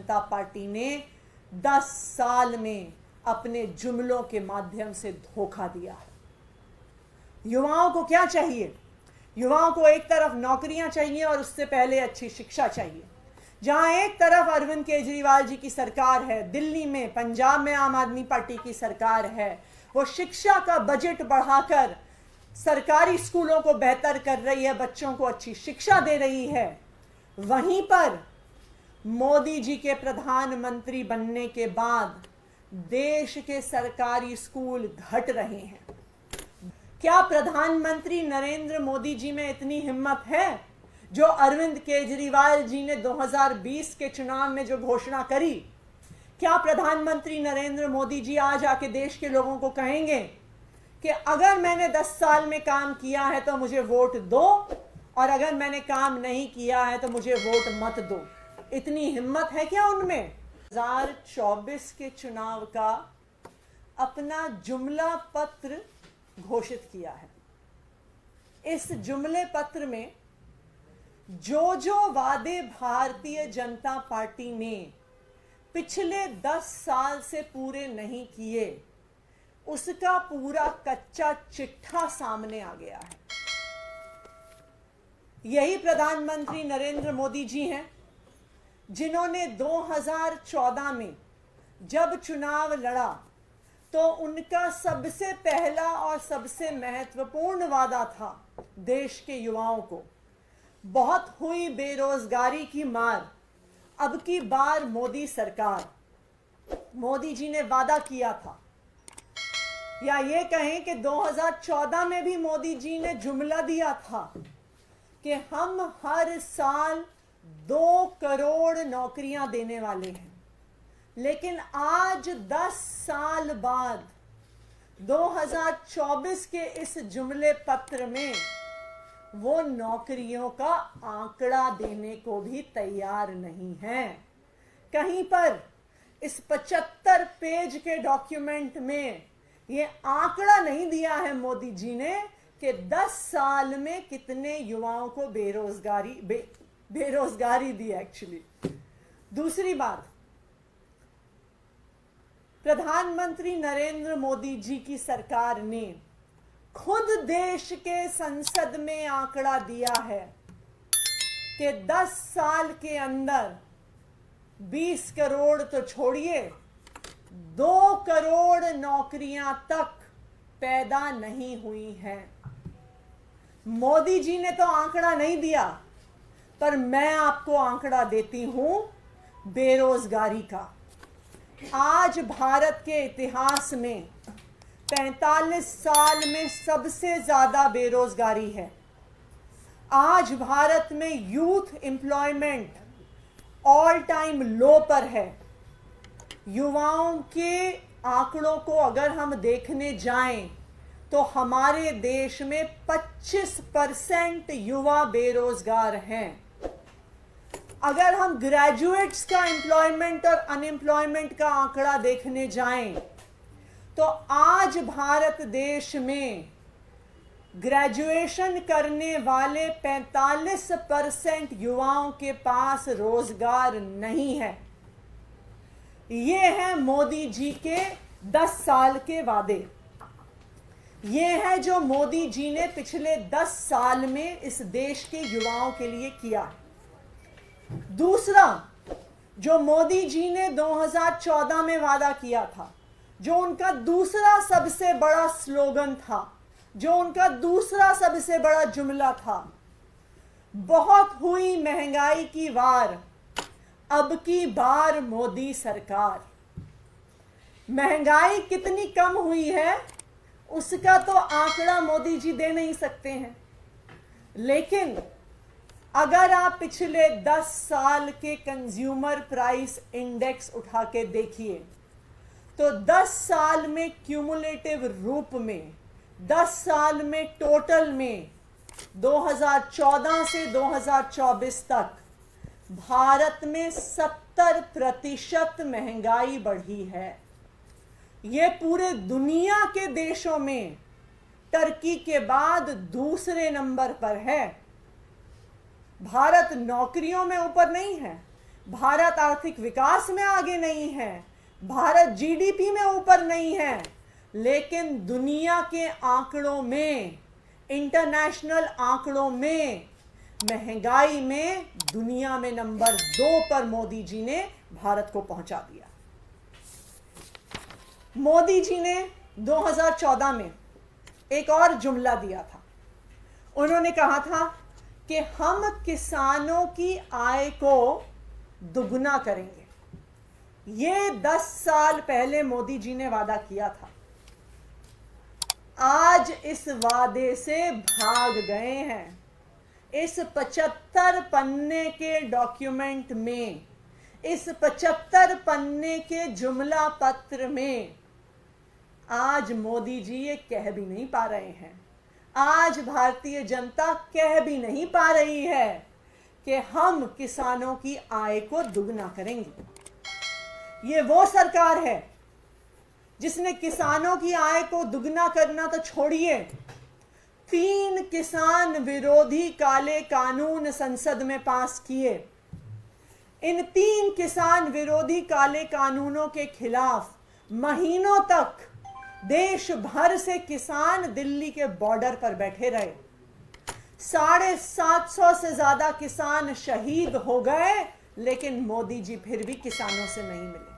जनता party ने 10 साल में अपने जुमलों के माध्यम से धोखा दिया है। युवाओं को क्या चाहिए? युवाओं को एक तरफ नौकरियां चाहिए और उससे पहले अच्छी शिक्षा चाहिए। जहां एक तरफ अरविंद केजरीवाल जी की सरकार है, दिल्ली में, पंजाब में आम आदमी पार्टी की सरकार है, वो शिक्षा का बजट बढ़ाकर सरकारी स्कूलों को बेहतर कर रही है, बच्चों को अच्छी शिक्षा दे रही है, वहीं पर मोदी जी के प्रधानमंत्री बनने के बाद देश के सरकारी स्कूल घट रहे हैं। क्या प्रधानमंत्री नरेंद्र मोदी जी में इतनी हिम्मत है जो अरविंद केजरीवाल जी ने 2020 के चुनाव में जो घोषणा करी? क्या प्रधानमंत्री नरेंद्र मोदी जी आज आके देश के लोगों को कहेंगे कि अगर मैंने 10 साल में काम किया है तो मुझे वोट दो, और अगर मैंने काम नहीं किया है तो मुझे वोट मत दो? इतनी हिम्मत है क्या उनमें? 2024 के चुनाव का अपना जुमला पत्र घोषित किया है। इस जुमले पत्र में जो जो वादे भारतीय जनता पार्टी ने पिछले 10 साल से पूरे नहीं किए, उसका पूरा कच्चा चिट्ठा सामने आ गया है। यही प्रधानमंत्री नरेंद्र मोदी जी हैं जिन्होंने 2014 में जब चुनाव लड़ा तो उनका सबसे पहला और सबसे महत्वपूर्ण वादा था देश के युवाओं को, बहुत हुई बेरोजगारी की मार, अब की बार मोदी सरकार। मोदी जी ने वादा किया था, या ये कहें कि 2014 में भी मोदी जी ने जुमला दिया था कि हम हर साल 2 करोड़ नौकरियां देने वाले हैं। लेकिन आज 10 साल बाद 2024 के इस जुमले पत्र में वो नौकरियों का आंकड़ा देने को भी तैयार नहीं है। कहीं पर इस 75 पेज के डॉक्यूमेंट में ये आंकड़ा नहीं दिया है मोदी जी ने कि 10 साल में कितने युवाओं को बेरोजगारी दी एक्चुअली। दूसरी बात, प्रधानमंत्री नरेंद्र मोदी जी की सरकार ने खुद देश के संसद में आंकड़ा दिया है कि 10 साल के अंदर 20 करोड़ तो छोड़िए, 2 करोड़ नौकरियां तक पैदा नहीं हुई हैं। मोदी जी ने तो आंकड़ा नहीं दिया, पर मैं आपको आंकड़ा देती हूं बेरोजगारी का। आज भारत के इतिहास में 45 साल में सबसे ज्यादा बेरोजगारी है। आज भारत में यूथ एम्प्लॉयमेंट ऑल टाइम लो पर है। युवाओं के आंकड़ों को अगर हम देखने जाएं तो हमारे देश में 25% युवा बेरोजगार हैं। अगर हम ग्रेजुएट्स का एम्प्लॉयमेंट और अनएम्प्लॉयमेंट का आंकड़ा देखने जाएं तो आज भारत देश में ग्रेजुएशन करने वाले 45% युवाओं के पास रोजगार नहीं है। ये है मोदी जी के 10 साल के वादे। ये है जो मोदी जी ने पिछले 10 साल में इस देश के युवाओं के लिए किया। दूसरा, जो मोदी जी ने 2014 में वादा किया था, जो उनका दूसरा सबसे बड़ा स्लोगन था, जो उनका दूसरा सबसे बड़ा जुमला था, बहुत हुई महंगाई की वार, अब की बार मोदी सरकार। महंगाई कितनी कम हुई है उसका तो आंकड़ा मोदी जी दे नहीं सकते हैं, लेकिन अगर आप पिछले 10 साल के कंज्यूमर प्राइस इंडेक्स उठा के देखिए तो 10 साल में क्यूमुलेटिव रूप में, 10 साल में टोटल में 2014 से 2024 तक भारत में 70% महंगाई बढ़ी है। ये पूरे दुनिया के देशों में टर्की के बाद दूसरे नंबर पर है। भारत नौकरियों में ऊपर नहीं है, भारत आर्थिक विकास में आगे नहीं है, भारत जीडीपी में ऊपर नहीं है, लेकिन दुनिया के आंकड़ों में, इंटरनेशनल आंकड़ों में, महंगाई में दुनिया में नंबर 2 पर मोदी जी ने भारत को पहुंचा दिया। मोदी जी ने 2014 में एक और जुमला दिया था। उन्होंने कहा था कि हम किसानों की आय को दुगना करेंगे। ये 10 साल पहले मोदी जी ने वादा किया था। आज इस वादे से भाग गए हैं। इस 75 पन्ने के डॉक्यूमेंट में, इस 75 पन्ने के जुमला पत्र में आज मोदी जी ये कह भी नहीं पा रहे हैं, आज भारतीय जनता कह भी नहीं पा रही है कि हम किसानों की आय को दुगना करेंगे। ये वो सरकार है जिसने किसानों की आय को दुगना करना तो छोड़िए, 3 किसान विरोधी काले कानून संसद में पास किए। इन 3 किसान विरोधी काले कानूनों के खिलाफ महीनों तक देश भर से किसान दिल्ली के बॉर्डर पर बैठे रहे। 750 से ज्यादा किसान शहीद हो गए, लेकिन मोदी जी फिर भी किसानों से नहीं मिले।